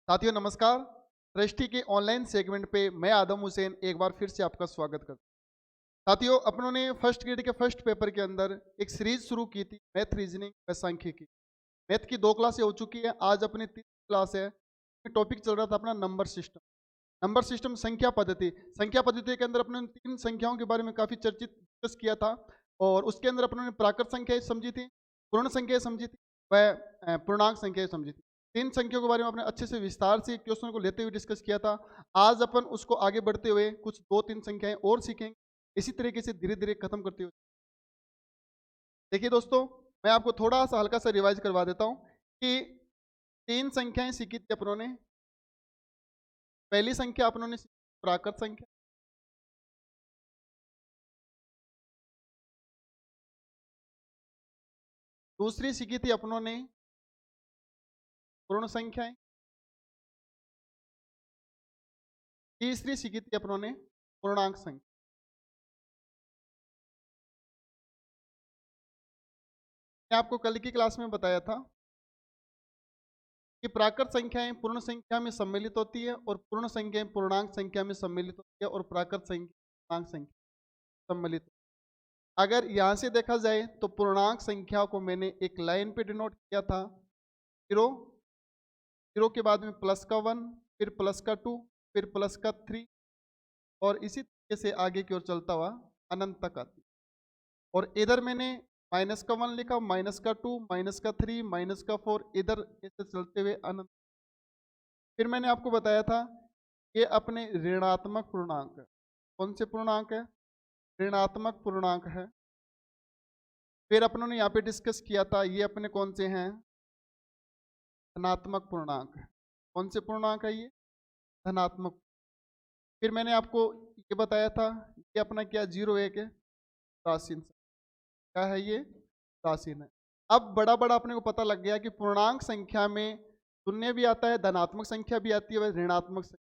साथियों नमस्कार। दृष्टि के ऑनलाइन सेगमेंट पे मैं आदम हुसैन एक बार फिर से आपका स्वागत करता हूं। साथियों अपनों ने फर्स्ट ग्रेड के फर्स्ट पेपर के अंदर एक सीरीज शुरू की थी, मैथ रीजनिंग व सांख्यिकी। मैथ की 2 क्लासें हो चुकी है, आज अपनी तीसरी क्लास है। टॉपिक चल रहा था अपना नंबर सिस्टम। नंबर सिस्टम संख्या पद्धति। संख्या पद्धति के अंदर अपने उन 3 संख्याओं के बारे में काफी चर्चित डिस्कस किया था और उसके अंदर अपनों ने प्राकृत संख्याएं समझी थी, पूर्ण संख्याएं समझी थी व पूर्णांक संख्याएं समझी थी। 3 संख्याओं के बारे में आपने अच्छे से विस्तार से क्वेश्चन को लेते हुए डिस्कस किया था। आज अपन उसको आगे बढ़ते हुए कुछ 2-3 संख्याएं और सीखेंगे, इसी तरीके से धीरे-धीरे खत्म करते हुए। देखिए दोस्तों, मैं आपको थोड़ा-सा हल्का सा रिवाइज करवा देता हूँ कि 3 संख्याएं सीखी थी अपनों ने। पहली संख्या अपनों ने सीखी प्राकृत संख्या, दूसरी सीखी थी अपनों ने पूर्ण संख्याएं, तीसरी सीखी थी अपनों ने पूर्णांक संख्या। मैं आपको कल की क्लास में बताया था कि प्राकृत संख्याएं पूर्ण संख्या में सम्मिलित होती है और पूर्ण संख्याएं पूर्णांक संख्या में सम्मिलित होती है और प्राकृत संख्या पूर्णांक संख्या सम्मिलित होती है। अगर यहाँ से देखा जाए तो पूर्णांक संख्या को मैंने एक लाइन पे डिनोट किया था, जीरो, जीरो के बाद में प्लस का 1, फिर प्लस का 2, फिर प्लस का 3 और इसी तरीके से आगे की ओर चलता हुआ अनंत तक आती है। और इधर मैंने माइनस का 1 लिखा, माइनस का 2, माइनस का 3, माइनस का 4, इधर ऐसे चलते हुए अनंत। फिर मैंने आपको बताया था ये अपने ऋणात्मक पूर्णांक है। कौन से पूर्णांक है? ऋणात्मक पूर्णांक है। फिर अपनों ने यहाँ पे डिस्कस किया था ये अपने कौन से हैं? धनात्मक पूर्णांक है। कौन से पूर्णांक है ये? धनात्मक। फिर मैंने आपको ये बताया था ये अपना क्या 0 1 है, उदासीन। क्या है ये? उदासीन है। अब बड़ा बड़ा अपने को पता लग गया कि पूर्णांक संख्या में शून्य भी आता है, धनात्मक संख्या भी आती है और ऋणात्मक संख्या।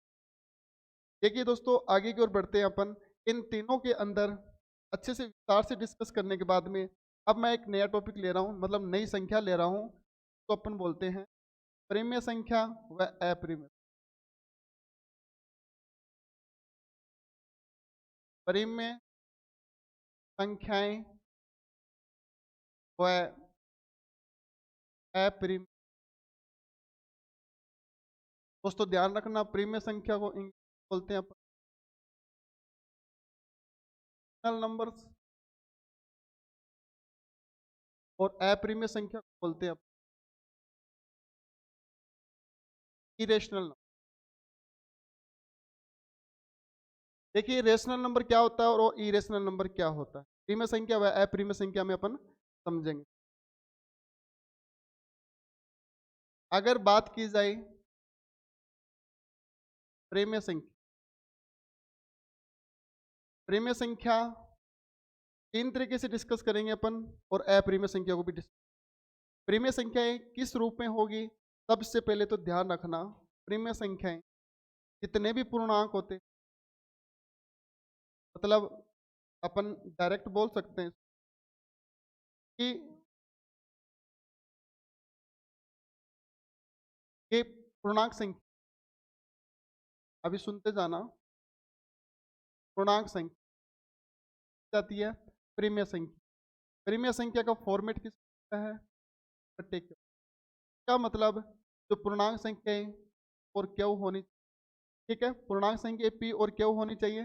देखिए दोस्तों, आगे की ओर बढ़ते हैं अपन इन तीनों के अंदर अच्छे से विस्तार से डिस्कस करने के बाद में। अब मैं एक नया टॉपिक ले रहा हूँ, मतलब नई संख्या ले रहा हूँ, तो अपन बोलते हैं परिमेय संख्या व अपरिमेय। परिमेय संख्याएं व अपरिमेय। दोस्तों ध्यान रखना, परिमेय संख्या को इंग्लिश बोलते हैं अपन नंबर्स और अपरिमेय संख्या को बोलते हैं अपन इरेशनल नंबर। देखिए रेशनल नंबर क्या होता है और इरेशनल नंबर क्या होता है, प्रीमिय संख्या व अप्रीमिय संख्या में अपन समझेंगे। अगर बात की जाए प्रेम्य संख्या, प्रेम्य संख्या 3 तरीके से डिस्कस करेंगे अपन और अप्रीमिय संख्या को भी डिस्कस। प्रेम्य संख्याएं किस रूप में होगी? सबसे पहले तो ध्यान रखना, प्रेम्य संख्याएं जितने भी पूर्णांक होते, मतलब अपन डायरेक्ट बोल सकते हैं कि ये पूर्णांक संख्या, अभी सुनते जाना, पूर्णांक संख्या जाती है प्रेम्य संख्या। प्रेम्य संख्या का फॉर्मेट किस तरह है? प्रत्येक का मतलब जो पूर्णांक संख्याएं और क्यू होनी, ठीक है, पूर्णांक संख्या पी और क्यू होनी चाहिए,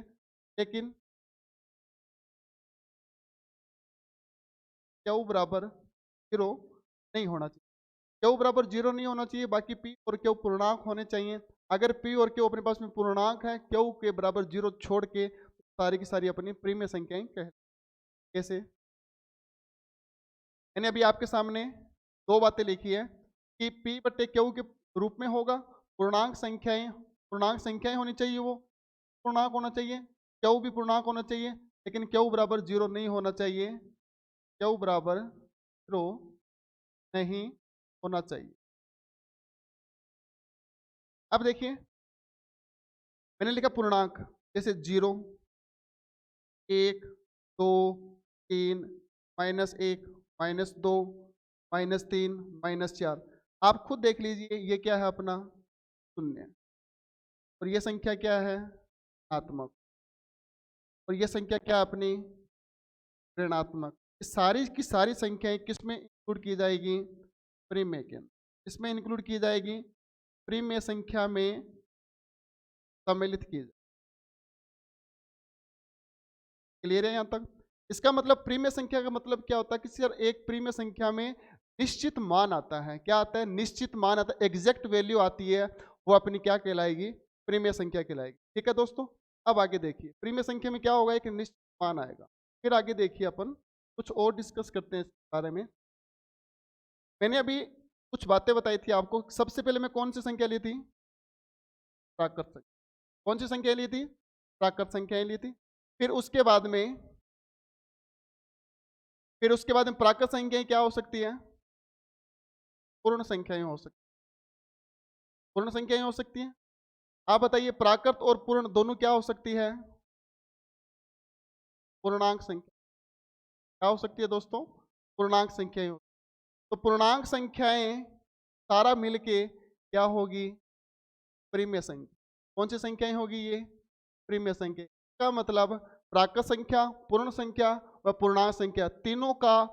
लेकिन क्यू बराबर 0 नहीं होना चाहिए। क्यू बराबर 0 नहीं होना चाहिए, बाकी पी और क्यू पूर्णांक होने चाहिए। अगर पी और क्यू अपने पास में पूर्णांक है, क्यू के बराबर 0 छोड़ के सारी की सारी अपनी प्रीमिय संख्याएं कह। कैसे? मैंने अभी आपके सामने 2 बातें लिखी है कि पी बट्टे क्यू के रूप में होगा, पूर्णांक संख्याएं होनी चाहिए, वो पूर्णांक होना चाहिए, क्यू भी पूर्णांक होना चाहिए, लेकिन क्यू बराबर 0 नहीं होना चाहिए। क्यू बराबर 0 नहीं होना चाहिए। अब देखिए मैंने लिखा पूर्णांक, जैसे 0, 1, 2, 3, -1, -2, -3, -4। आप खुद देख लीजिए ये क्या है अपना शून्य, और ये संख्या क्या है, आत्मक, और ये संख्या क्या अपनी ऋणात्मक। इस सारी की सारी संख्याएं किस में इंक्लूड की जाएगी, परिमेय के अंदर। इसमें इंक्लूड की जाएगी, परिमेय संख्या में सम्मिलित की जाए। क्लियर है यहाँ तक? इसका मतलब प्रीमिय संख्या का मतलब क्या होता है, किसी एक प्रीमिय संख्या में निश्चित मान आता है। क्या आता है, निश्चित मान आता है, एग्जैक्ट वैल्यू आती है, वो अपनी क्या कहलाएगी, प्रीमिय संख्या कहलाएगी। ठीक है दोस्तों, अब आगे देखिए प्रीमिय संख्या में क्या होगा, एक निश्चित मान आएगा। फिर आगे देखिए अपन कुछ और डिस्कस करते हैं इस बारे में। मैंने अभी कुछ बातें बताई थी आपको। सबसे पहले मैं कौन सी संख्या ली थी, प्राकृत संख्या। कौन सी संख्या ली थी, प्राकृत संख्याएं ली थी। फिर उसके बाद में प्राकृत संख्याएं क्या हो सकती है, पूर्ण संख्याएं हो सकती, पूर्ण संख्याएं हो सकती हैं। आप बताइए प्राकृत और पूर्ण दोनों क्या हो सकती है, पूर्णांक संख्या। क्या हो सकती है दोस्तों, पूर्णांक संख्याएं हो। तो पूर्णांक संख्याएं सारा मिलके क्या होगी, प्रीमिय संख्या। कौन सी संख्याएं होगी ये, प्रीमिय संख्या। का मतलब प्राकृत संख्या, पूर्ण संख्या व पूर्णांक संख्या तीनों का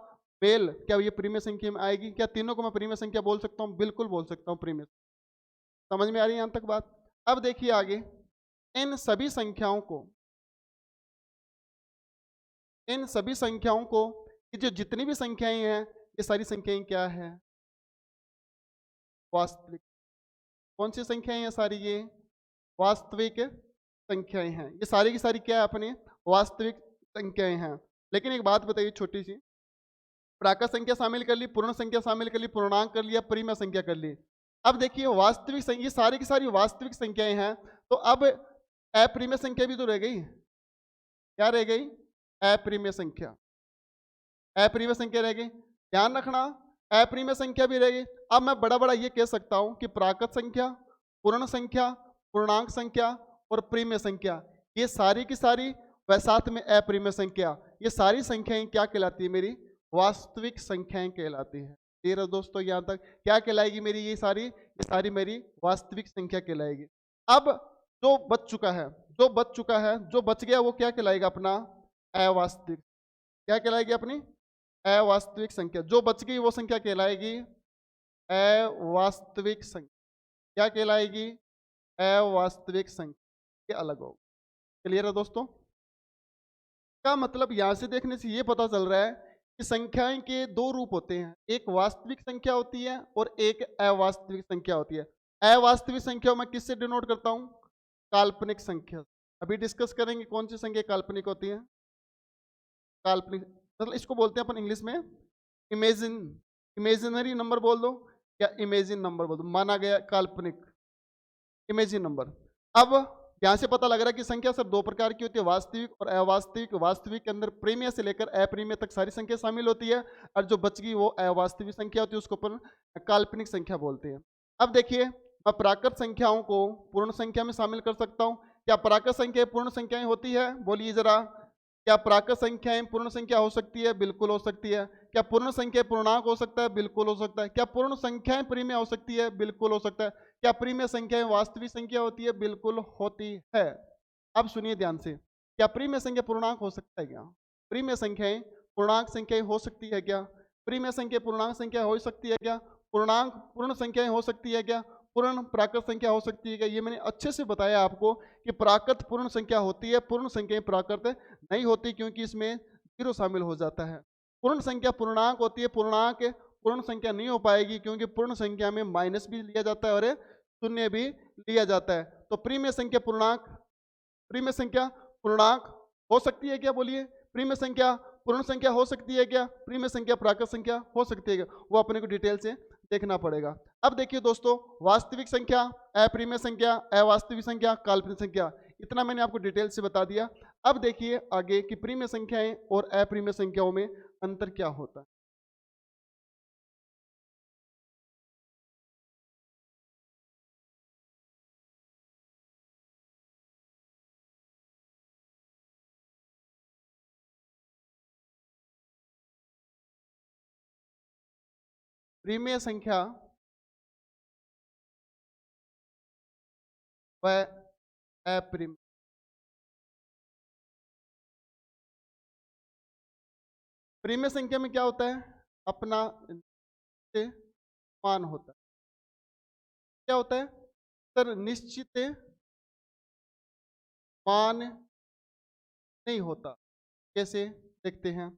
मेल क्या ये प्रीमिय संख्या में आएगी। क्या तीनों को मैं प्रीमिय संख्या बोल सकता हूँ, बिल्कुल बोल सकता हूँ प्रीमिय। समझ में आ रही है यहां तक बात? अब देखिए आगे, इन सभी संख्याओं को, इन सभी संख्याओं को, ये जो जितनी भी संख्याएं हैं ये सारी संख्याएं क्या है, वास्तविक। कौन सी संख्याएं हैं सारी, ये वास्तविक संख्याएं हैं। ये सारी की सारी क्या है, अपने वास्तविक संख्याएं हैं। लेकिन एक बात बताइए छोटी सी, प्राकृत संख्या शामिल कर ली, पूर्ण संख्या शामिल कर ली, पूर्णांक कर लिया, परिमेय संख्या कर ली। अब देखिए वास्तविक संख्या, ये सारी की सारी वास्तविक संख्याएं हैं, तो अब अपरिमेय संख्या भी तो रह गई। क्या रह गई, अपरिमेय संख्या। अपरिमेय संख्या रह गई, ध्यान रखना, अपरिमेय संख्या भी रह गई। अब मैं बड़ा बड़ा ये कह सकता हूं कि प्राकृत संख्या, पूर्ण संख्या, पूर्णांक संख्या और परिमेय संख्या, ये सारी की सारी व साथ में अपरिमेय संख्या, ये सारी संख्याएं क्या कहलाती है, मेरी वास्तविक संख्याएं कहलाती है। क्लियर है दोस्तों, यहाँ तक क्या कहलाएगी मेरी, ये सारी मेरी वास्तविक संख्या कहलाएगी। अब जो बच चुका है, जो बच चुका है, जो बच गया वो क्या कहलाएगा, अपना अवास्तविक। क्या कहलाएगी, अपनी अवास्तविक संख्या। जो बच गई वो संख्या कहलाएगी अवास्तविक संख्या। क्या कहलाएगी, अवास्तविक संख्या। ये अलग होगा। क्लियर है दोस्तों? का मतलब यहां से देखने से ये पता चल रहा है कि संख्याएं के दो रूप होते हैं, एक वास्तविक संख्या होती है और एक अवास्तविक संख्या होती है। अवास्तविक संख्या मैं किससे डिनोट करता हूं, काल्पनिक संख्या। अभी डिस्कस करेंगे कौन सी संख्या काल्पनिक होती है। काल्पनिक मतलब इसको बोलते हैं अपन इंग्लिश में इमेजिन, इमेजिनरी नंबर बोल दो या इमेजिन नंबर बोल दो, माना गया काल्पनिक, इमेजिन नंबर। अब यहां से पता लग रहा है कि संख्या सर दो प्रकार की होती है, वास्तविक और अवास्तविक। वास्तविक के अंदर प्रीमिय से लेकर अप्रीमिय तक सारी संख्या शामिल होती है, और जो बच गई वो अवास्तविक संख्या होती है, उसको अपन काल्पनिक संख्या बोलते हैं। अब देखिए मैं प्राकृत संख्याओं को पूर्ण संख्या में शामिल कर सकता हूं। क्या प्राकृत संख्या पूर्ण संख्याएं होती है, बोलिए जरा। क्या प्राकृत संख्याएं पूर्ण संख्या हो सकती है, बिल्कुल हो सकती है। क्या पूर्ण संख्या पूर्णांक हो सकता है, बिल्कुल हो सकता है। क्या पूर्ण संख्याएं प्रीमिय हो सकती है, बिल्कुल हो सकता है। क्या प्रीमिय संख्याएं वास्तविक संख्या होती है, बिल्कुल होती है। अब सुनिए ध्यान से, क्या प्रीमिय संख्या पूर्णांक हो सकता है क्या, प्रीमिय संख्याएं पूर्णांक संख्याएं हो सकती है क्या, प्रीमिय संख्या पूर्णांक संख्या हो सकती है क्या, पूर्णांक पूर्ण संख्याएं हो सकती है क्या, पूर्ण प्राकृत संख्या हो सकती है क्या। ये मैंने अच्छे से बताया आपको कि प्राकृत पूर्ण संख्या होती है, पूर्ण संख्या प्राकृत नहीं होती, क्योंकि इसमें जीरो शामिल हो जाता है। पूर्ण संख्या पूर्णांक होती है, पूर्णांक पूर्ण संख्या नहीं हो पाएगी, क्योंकि पूर्ण संख्या में माइनस भी लिया जाता है और शून्य भी लिया जाता है। तो प्रीमिय संख्या पूर्णांक, प्रीमिय संख्या पूर्णांक हो सकती है क्या, बोलिए। प्रीमिय संख्या पूर्ण संख्या हो सकती है क्या, प्रीमिय संख्या प्राकृत संख्या हो सकती है क्या, वो अपने को डिटेल से देखना पड़ेगा। अब देखिए दोस्तों, वास्तविक संख्या, अप्रीमिय संख्या, अवास्तविक संख्या, काल्पनिक संख्या, इतना मैंने आपको डिटेल से बता दिया। अब देखिए आगे कि प्रीमिय संख्याएं और अप्रीमिय संख्याओं में अंतर क्या होता है। प्रीमिय संख्या व अप्रिमेय। प्रीमिय संख्या में क्या होता है? अपना निश्चित मान होता है। क्या होता है सर? निश्चित मान नहीं होता। कैसे? देखते हैं।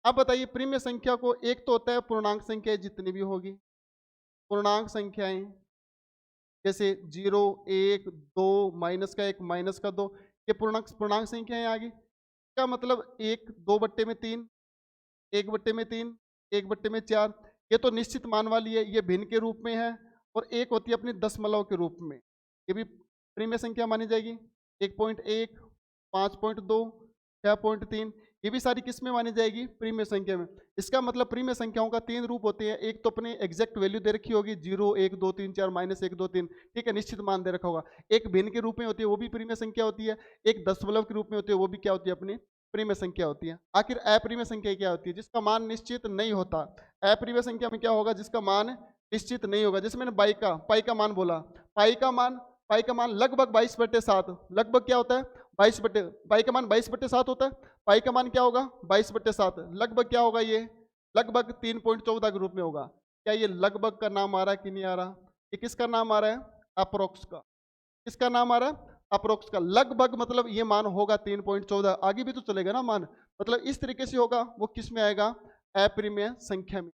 आप बताइए, प्रीमिय संख्या को एक तो होता है पूर्णांक संख्या जितनी भी होगी, पूर्णांक संख्याएं जैसे 0, 1, 2, -1, -2, ये पूर्णांक पूर्णांक संख्याएं आ गई। क्या मतलब 1 2/3, 1/3, 1/4, ये तो निश्चित मान वाली है, ये भिन्न के रूप में है। और एक होती है अपनी दशमलव के रूप में, ये भी प्रीमिय संख्या मानी जाएगी। 1.1, 5.2, 6.3, ये भी सारी किस में मानी जाएगी? प्रीमिय संख्या में। इसका मतलब प्रीमिय संख्याओं का 3 रूप होते हैं। एक तो अपने एग्जैक्ट वैल्यू दे रखी होगी, 0, 1, 2, 3, 4, -1, 2, 3, ठीक है, निश्चित मान दे रखा होगा। एक भिन्न के रूप में होती है, वो भी प्रीमिय संख्या होती है। एक दशमलव के रूप में होती है, वो भी क्या होती है? अपनी प्रीमिय संख्या होती है। आखिर अप्रीमिय संख्या क्या होती है? जिसका मान निश्चित नहीं होता। अप्रीमिय संख्या में क्या होगा? जिसका मान निश्चित नहीं होगा। जैसे मैंने पाई का मान बोला, पाई का मान लगभग 22/7, लगभग क्या होता है? 22 बटे, पाई का मान 22/7 होता है। पाई का मान क्या होगा? 22/7, लगभग क्या होगा? ये लगभग 3.14 के रूप में होगा। क्या ये लगभग का नाम आ रहा है कि नहीं आ रहा? ये किसका नाम आ रहा है? अप्रोक्स का। किसका नाम आ रहा है? अप्रोक्स का। लगभग मतलब ये मान होगा 3.14, आगे भी तो चलेगा ना मान, मतलब इस तरीके से होगा। वो किस में आएगा? अप्रिमेय संख्या में।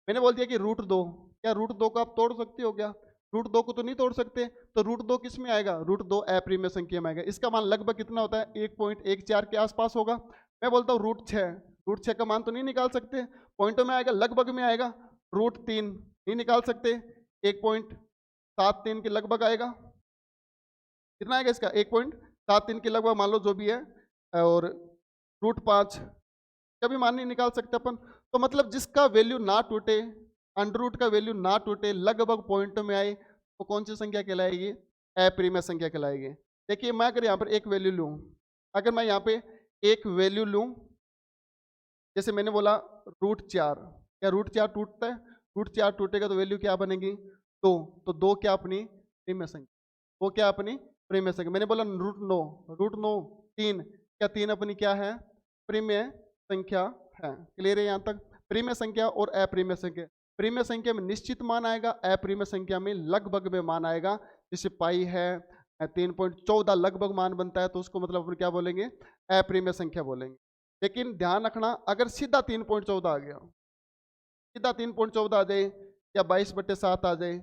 मैंने बोल दिया कि √2, क्या √2 को आप तोड़ सकते हो क्या? √2 को तो नहीं तोड़ सकते, तो √2 किस में आएगा? √2 अप्रिमेय संख्या में आएगा। इसका मान लगभग कितना होता है? 1.14 के आसपास होगा। मैं बोलता हूँ √6, √6 का मान तो नहीं निकाल सकते, पॉइंटों में आएगा, लगभग में आएगा। √3 नहीं निकाल सकते, 1.73 के लगभग आएगा। कितना आएगा इसका? 1.73 के लगभग मान लो जो भी है। और √5 का भी मान नहीं निकाल सकते अपन। तो मतलब जिसका वैल्यू ना टूटे, अंडर रूट का वैल्यू ना टूटे, लगभग पॉइंट में आए, वो कौन सी संख्या कहलाएगी? अप्रिमेय संख्या कहलाएगी। देखिए, मैं अगर यहाँ पर एक वैल्यू लूँ, अगर मैं यहाँ पे एक वैल्यू लूँ, जैसे मैंने बोला √4, क्या √4 टूटता है? √4 टूटेगा तो वैल्यू क्या बनेगी? 2। तो 2 क्या अपनी प्रीमिय संख्या? वो क्या अपनी प्रीमिय संख्या? मैंने बोला √9, √9 3, क्या 3 अपनी क्या है? प्रीमिय संख्या है। क्लियर है यहाँ तक? प्रीमिय संख्या और अप्रीमिय संख्या। प्रीमिय संख्या में निश्चित मान आएगा, अप्रीमिय संख्या में लगभग में मान आएगा। जैसे पाई है 3.14 लगभग मान बनता है, तो उसको मतलब अपन क्या बोलेंगे? अप्रीमिय संख्या बोलेंगे। लेकिन ध्यान रखना, अगर सीधा 3.14 आ गया, सीधा 3.14 आ जाए या 22/7 आ जाए,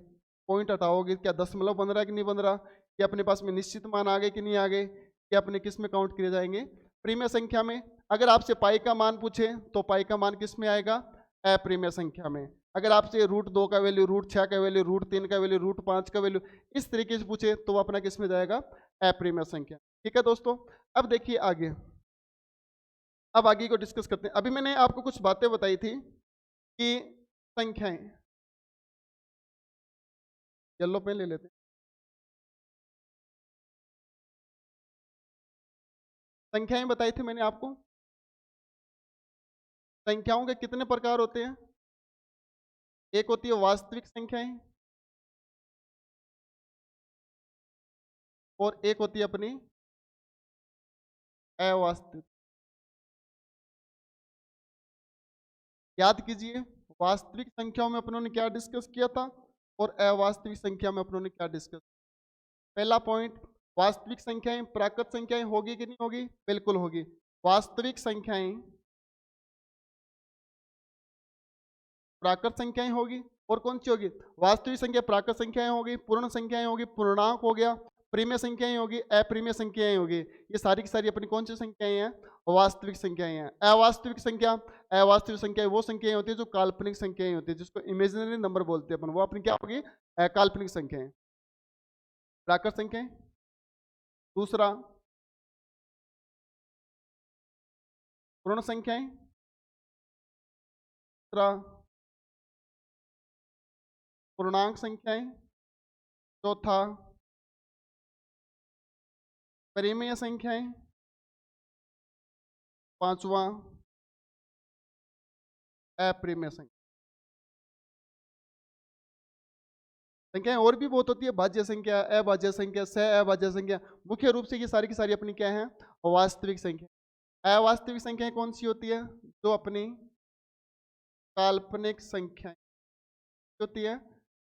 पॉइंट हटाओगे, क्या दशमलव बन रहा है कि नहीं बन रहा? कि अपने पास में निश्चित मान आ गए कि नहीं आ गए? कि अपने किस में काउंट किए जाएंगे? प्रीमिय संख्या में। अगर आपसे पाई का मान पूछे तो पाई का मान किस में आएगा? अप्रीमिय संख्या में। अगर आपसे √2 का वैल्यू, √6 का वैल्यू, √3 का वैल्यू, √5 का वैल्यू इस तरीके से पूछे तो वो अपना किस में जाएगा? अप्रीमिय संख्या। ठीक है दोस्तों, अब देखिए आगे, अब आगे को डिस्कस करते हैं। अभी मैंने आपको कुछ बातें बताई थी कि संख्याएं, येलो पेन ले लेते हैं। संख्याएं बताई थी मैंने आपको। संख्याओं के कितने प्रकार होते हैं? एक होती है वास्तविक संख्याएं, और एक होती है अपनी अवास्तविक। याद कीजिए, वास्तविक संख्याओं में अपनों ने क्या डिस्कस किया था और अवास्तविक संख्या में अपनों ने क्या डिस्कस। पहला पॉइंट, वास्तविक संख्याएं प्राकृत संख्याएं होगी कि नहीं होगी? बिल्कुल होगी। वास्तविक संख्याएं प्राकृत संख्याएं होगी। और कौन सी होगी? वास्तविक संख्या प्राकृत संख्याएं होगी, पूर्ण संख्याएं होगी, पूर्णांक हो गया, प्रीमिय संख्याएं होगी, अप्रीमिय संख्याएं होगी। ये सारी की सारी अपनी कौन सी संख्याएं हैं? वास्तविक संख्याएं हैं। अवास्तविक संख्या, अवास्तविक संख्या वो संख्याएं होती है जो काल्पनिक संख्याएं होती है, जिसको इमेजिनरी नंबर बोलते हैं अपन, वो अपनी क्या होगी? काल्पनिक संख्याएं। प्राकृत संख्याएं। दूसरा, पूर्ण संख्याएं। तीसरा, पूर्णांक संख्याएं। चौथा, परिमेय संख्याएं। पांचवा, अप्रिमेय संख्या। संख्याएं और भी बहुत होती है, भाज्य संख्या, अभाज्य संख्या, सह अभाज्य संख्या। मुख्य रूप से ये सारी की सारी अपनी क्या है, वास्तविक संख्या। अवास्तविक संख्याएं कौन सी होती है, जो अपनी काल्पनिक संख्याएं होती है,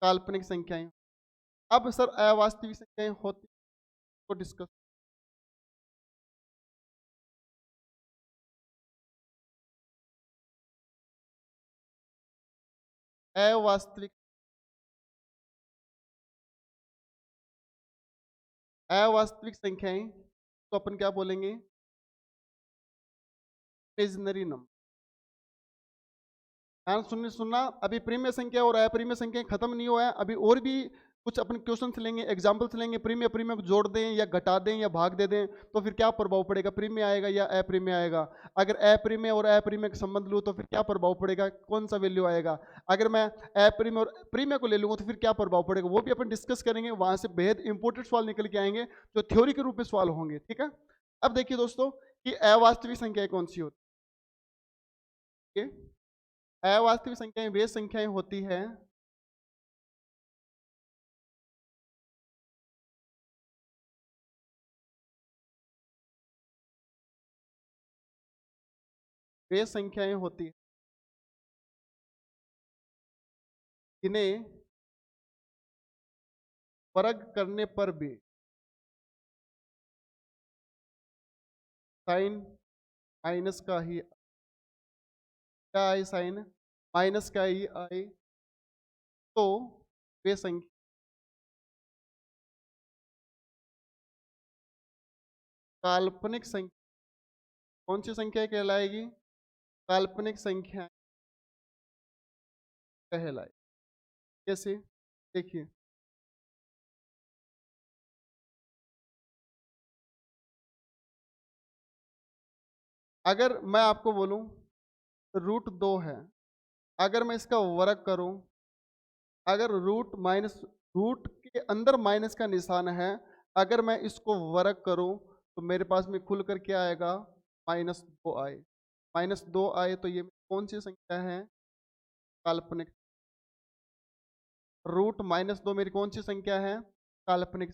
काल्पनिक संख्याएं। अब सर अवास्तविक संख्याएं होती को डिस्कस। अवास्तविक अवास्तविक संख्याएं तो अपन क्या बोलेंगे, इमेजिनरी नंबर। ध्यान सुनने सुनना, अभी प्रीमिय संख्या और अप्रीमिय संख्या खत्म नहीं हुआ है, अभी और भी कुछ अपन क्वेश्चन लेंगे, एग्जाम्पल्स लेंगे। प्रीमिय प्रीमिय को जोड़ दें या घटा दें या भाग दे दें तो फिर क्या प्रभाव पड़ेगा, प्रीमिय आएगा या अप्रीमिय आएगा। अगर अप्रीमिय और अप्रीमिय का संबंध लूँ तो फिर क्या प्रभाव पड़ेगा, कौन सा वैल्यू आएगा। अगर मैं अप्रीमिय और प्रीमिय को ले लूंगा तो फिर क्या प्रभाव पड़ेगा, वो भी अपन डिस्कस करेंगे। वहां से बेहद इंपॉर्टेंट सवाल निकल के आएंगे जो थ्योरी के रूप में सवाल होंगे, ठीक है। अब देखिए दोस्तों कि अवास्तविक संख्याएं कौन सी होती है। अवास्तविक संख्याएं वे संख्याएं होती है वे संख्याएं होती है जिन्हें वर्ग करने पर भी साइन माइनस का ही क्या आए, साइन माइनस का ही आए, तो वे संख्या काल्पनिक संख्या कौन सी संख्या कहलाएगी, काल्पनिक संख्या कहलाए। कैसे, देखिए अगर मैं आपको बोलूं √2 है, अगर मैं इसका वर्ग करूं, अगर रूट के अंदर माइनस का निशान है, अगर मैं इसको वर्ग करूं तो मेरे पास में खुल कर क्या आएगा, -2 आए। -2 आए तो ये कौन सी संख्या है, काल्पनिक। √-2 मेरी कौन सी संख्या है, काल्पनिक।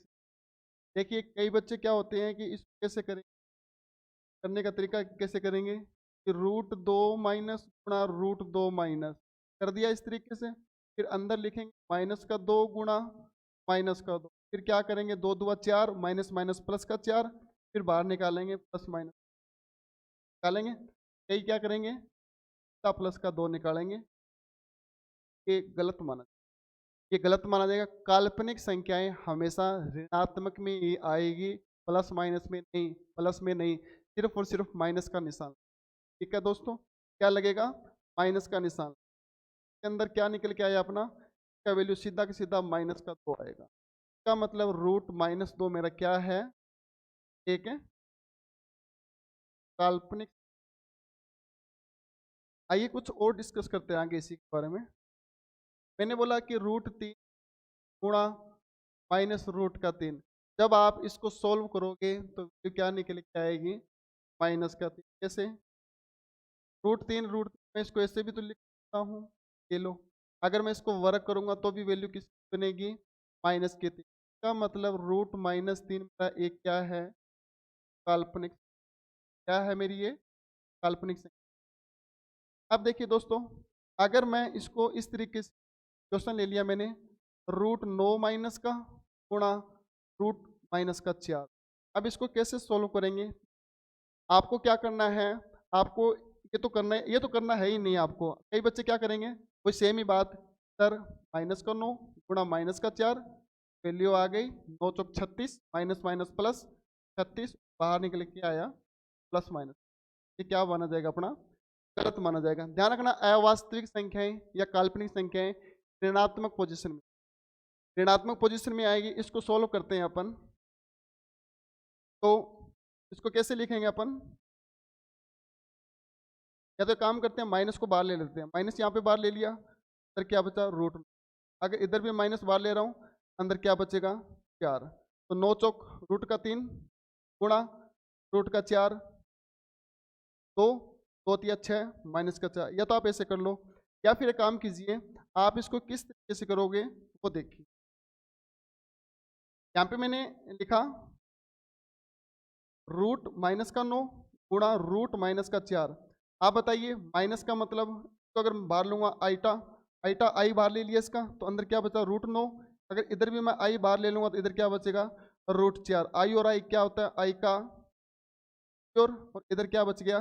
देखिए कई बच्चे क्या होते हैं कि इसको कैसे करें, करने का तरीका कैसे करेंगे कि √2 माइनस गुणा √2 माइनस कर दिया इस तरीके से, फिर अंदर लिखेंगे -2 गुणा -2, फिर क्या करेंगे 2 दूआ 4, माइनस माइनस प्लस का 4, फिर बाहर निकालेंगे प्लस माइनस निकालेंगे। कई क्या करेंगे प्लस का 2 निकालेंगे, ये गलत माना, ये गलत माना जाएगा। काल्पनिक संख्याएं हमेशा ऋणात्मक में ही आएगी, प्लस माइनस में नहीं, प्लस में नहीं, सिर्फ और सिर्फ माइनस का निशान। ठीक है दोस्तों, क्या लगेगा, माइनस का निशान के अंदर क्या निकल के आया अपना, का वैल्यू सीधा का सीधा -2 आएगा। इसका मतलब √-2 मेरा क्या है, एक है काल्पनिक। आइए कुछ और डिस्कस करते हैं आगे इसी के बारे में। मैंने बोला कि √3 गुणा -√3, जब आप इसको सोल्व करोगे तो क्या निकल के आएगी, -3। कैसे, √3 मैं इसको ऐसे भी तो लिख सकता हूँ, ये लो। अगर मैं इसको वर्ग करूंगा तो भी वैल्यू किस बनेगी, -3। का मतलब √-3 मेरा एक क्या है, काल्पनिक। क्या है मेरी ये, काल्पनिक संख्या। अब देखिए दोस्तों, अगर मैं इसको इस तरीके से क्वेश्चन ले लिया मैंने, √9 माइनस का गुणा √-4। अब इसको कैसे सोल्व करेंगे, आपको क्या करना है, आपको ये तो करना है, ये तो करना है ही नहीं आपको। कई बच्चे क्या करेंगे, वही सेम ही बात, सर -9 गुणा -4, वैल्यू आ गई 9 चौक 36, माइनस माइनस प्लस 36, बाहर निकल के आया प्लस माइनस। ये क्या माना जाएगा अपना, गलत माना जाएगा। ध्यान रखना, अवास्तविक संख्याएं या काल्पनिक संख्याएं ऋणात्मक पोजीशन में, ऋणात्मक पोजीशन में आएगी। इसको सोल्व करते हैं अपन, तो इसको कैसे लिखेंगे अपन, या तो काम करते हैं माइनस को बाहर ले लेते हैं, माइनस यहाँ पे बाहर ले लिया, अंदर क्या बचा रूट। अगर इधर भी माइनस बाहर ले रहा हूँ, अंदर क्या बचेगा 4, तो 9 चौक √3 गुणा √4, 2 2 3 6 -4। या तो आप ऐसे कर लो, या फिर एक काम कीजिए, आप इसको किस तरीके से करोगे वो देखिए। यहाँ पे मैंने लिखा रूट माइनस का 9 गुणा रूट माइनस का 4। आप बताइए माइनस का मतलब, तो अगर मैं बाहर लूंगा आईटा, आईटा आई बाहर ले लिया इसका, तो अंदर क्या बचा रूट 9। अगर इधर भी मैं आई बाहर ले लूंगा तो इधर क्या बचेगा रूट 4। आई और आई क्या होता है, आई का स्क्योर, और इधर क्या बच गया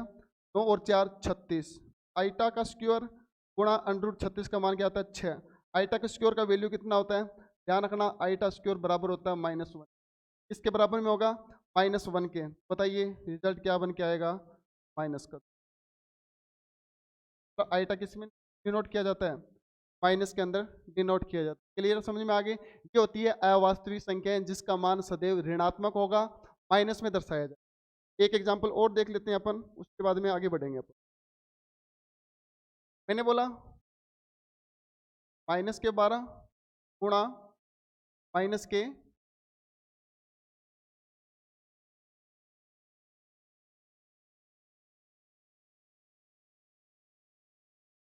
9 और 4 36। आईटा का स्क्योर गुणा √36 का मान क्या होता है 6। आईटा के स्क्योर का वैल्यू कितना होता है, ध्यान रखना, आईटा स्क्योर बराबर होता है -1। इसके बराबर में होगा -1 के। बताइए रिजल्ट क्या बन के आएगा, माइनस का। तो आईटा किस में डिनोट किया जाता है, माइनस के अंदर डिनोट किया जाता है। क्लियर समझ में आ गई। ये होती है अवास्तविक संख्याएं जिसका मान सदैव ऋणात्मक होगा, माइनस में दर्शाया जाए। एक एग्जांपल और देख लेते हैं अपन, उसके बाद में आगे बढ़ेंगे अपन। मैंने बोला -12 गुणा माइनस के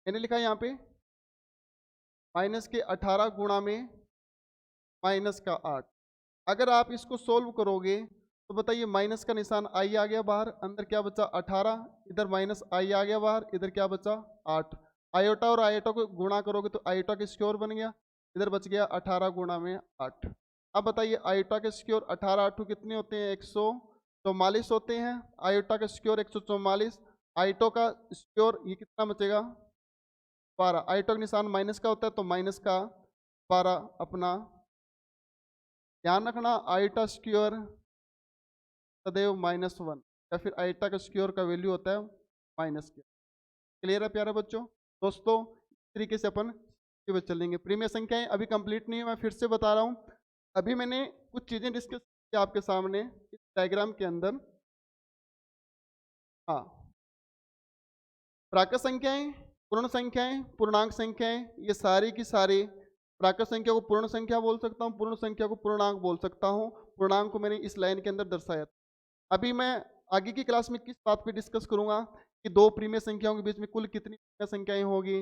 मैंने लिखा यहाँ पे -18 गुणा में -8। अगर आप इसको सोल्व करोगे तो बताइए माइनस का निशान आई आ गया बाहर, अंदर क्या बचा 18, इधर माइनस आई आ गया बाहर, इधर क्या बचा 8। आयोटा और आयोटा को गुणा करोगे तो आयोटा के स्क्योर बन गया, इधर बच गया 18 गुणा में 8। अब बताइए आयोटा के स्क्योर 18 8 कितने होते हैं 144 होते हैं। आयोटा का स्क्योर 144, आयोटो का स्क्योर ये कितना बचेगा 12। आयोटा का निशान माइनस का होता है तो माइनस का 12 अपना। ध्यान रखना आयोटा स्क्योर सदैव -1, या फिर आयोटा का स्क्योर का वैल्यू होता है माइनस के। क्लियर है प्यारे बच्चों। दोस्तों इस तरीके से अपन चलेंगे। प्रीमिय संख्याएं अभी कंप्लीट नहीं है, मैं फिर से बता रहा हूँ। अभी मैंने कुछ चीजें डिस्कस की आपके सामने इस डायग्राम के अंदर। हाँ, प्राकृत संख्याएं, पूर्ण संख्याएं, पूर्णांक संख्याएं, ये सारी की सारी प्राकृत संख्या को पूर्ण संख्या बोल सकता हूँ, पूर्ण संख्या को पूर्णांक बोल सकता हूँ। पूर्णांक को मैंने इस लाइन के अंदर दर्शाया। अभी मैं आगे की क्लास में किस बात पे डिस्कस करूंगा कि दो प्रीमिय संख्याओं के बीच में कुल कितनी प्रीमिय संख्याएं होगी।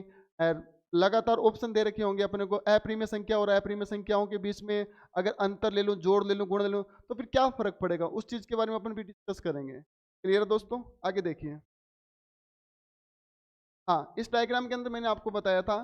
लगातार ऑप्शन दे रखे होंगे अपने को, अप्रीमिय संख्या और अप्रीमिय संख्याओं के बीच में अगर अंतर ले लूं, जोड़ ले लूं, गुण ले लूं, तो फिर क्या फर्क पड़ेगा, उस चीज के बारे में अपन भी डिस्कस करेंगे। क्लियर है दोस्तों, आगे देखिए। हाँ, इस डायग्राम के अंदर मैंने आपको बताया था।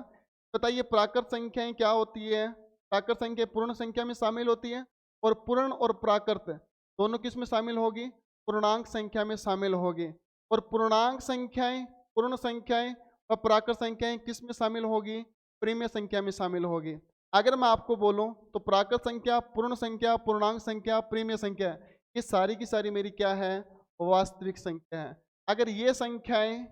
बताइए प्राकृत संख्याएं क्या होती है। प्राकृत संख्या पूर्ण संख्या में शामिल होती है, और पूर्ण और प्राकृत दोनों किस में शामिल होगी, पूर्णांक संख्या में शामिल होगी। और पूर्णांक संख्याएं, पूर्ण संख्याएं और प्राकृत संख्याएं किस में शामिल होगी, प्रीमिय संख्या में शामिल होगी। अगर मैं आपको बोलूं तो प्राकृत संख्या, पूर्ण संख्या, पूर्णांक संख्या, प्रीमिय संख्या, ये सारी की सारी मेरी क्या है, वास्तविक संख्या है। अगर ये संख्याएं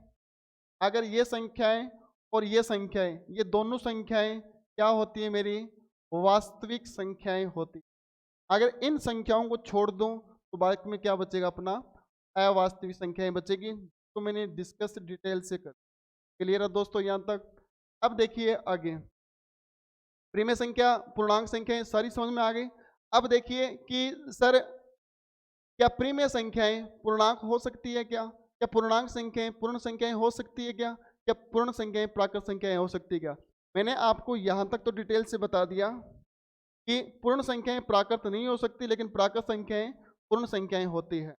और ये संख्याएं, ये दोनों संख्याएं क्या होती है, मेरी वास्तविक संख्याएं होती। अगर इन संख्याओं को छोड़ दूं तो बाद में क्या बचेगा, अपना अवास्तविक संख्याएं बचेगी, तो मैंने डिस्कस डिटेल से कर। क्लियर है दोस्तों यहाँ तक। अब देखिए आगे, प्रीमिय संख्या, पूर्णांक संख्याएं सारी समझ में आ गई। अब देखिए कि सर क्या प्रीमिय संख्याएं पूर्णांक हो सकती है क्या पूर्णांक संख्याएं पूर्ण संख्याएं हो सकती है क्या पूर्ण संख्याएं प्राकृत संख्याएं हो सकती है क्या। मैंने आपको यहाँ तक तो डिटेल से बता दिया कि पूर्ण संख्याएं प्राकृत नहीं हो सकती, लेकिन प्राकृत संख्याएं पूर्ण संख्याएं होती है।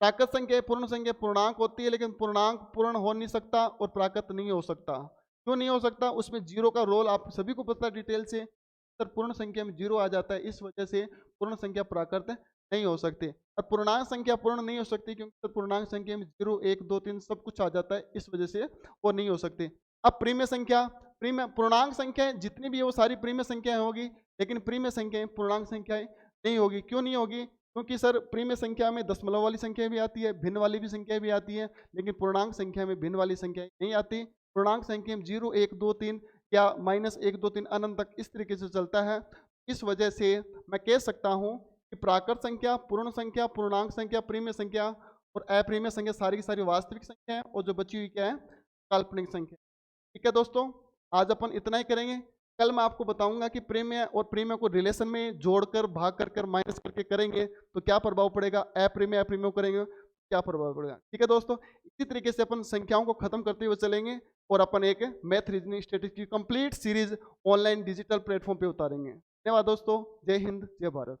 प्राकृत संख्या पूर्ण संख्या पूर्णांक होती है, लेकिन पूर्णांक पूर्ण हो नहीं सकता और प्राकृत नहीं हो सकता। क्यों नहीं हो सकता, उसमें जीरो का रोल आप सभी को पता है डिटेल से। सर पूर्ण संख्या में जीरो आ जाता है, इस वजह से पूर्ण संख्या प्राकृत नहीं हो सकती। और पूर्णांक संख्या पूर्ण नहीं हो सकती क्योंकि पूर्णांक संख्या में 0 1 2 3 सब कुछ आ जाता है, इस वजह से वो नहीं हो सकती। अब प्रीमिय संख्या, प्रीमिय पूर्णांक संख्याएं जितनी भी है वो सारी प्रीमिय संख्याएं होगी, लेकिन प्रीमिय संख्याएं पूर्णांक संख्याएं नहीं होगी। क्यों नहीं होगी, क्योंकि सर प्रीमिय संख्या में दशमलव वाली संख्या भी आती है, भिन्न वाली भी संख्या भी आती है, लेकिन पूर्णांक संख्या में भिन्न वाली संख्या नहीं आती। पूर्णांक संख्या में 0 1 2 3 या -1 2 3 अनंत तक इस तरीके से चलता है। इस वजह से मैं कह सकता हूँ कि प्राकृत संख्या, पूर्ण संख्या, पूर्णांक संख्या, प्रीमिय संख्या और अप्रीमिय संख्या सारी की सारी वास्तविक संख्या है, और जो बची हुई क्या है, काल्पनिक संख्या। ठीक है दोस्तों, आज अपन इतना ही करेंगे। कल मैं आपको बताऊंगा कि प्रीमिय और प्रीमिय को रिलेशन में जोड़कर, भाग कर माइनस करके करेंगे तो क्या प्रभाव पड़ेगा, अप्रीमिय अप्रीमिय करेंगे क्या प्रभाव पड़ेगा। ठीक है दोस्तों, इसी तरीके से अपन संख्याओं को खत्म करते हुए चलेंगे और अपन एक मैथ रीजनिंग स्टैटिस्टिक्स की complete series online digital platform पे उतारेंगे। धन्यवाद दोस्तों, जय हिंद, जय भारत।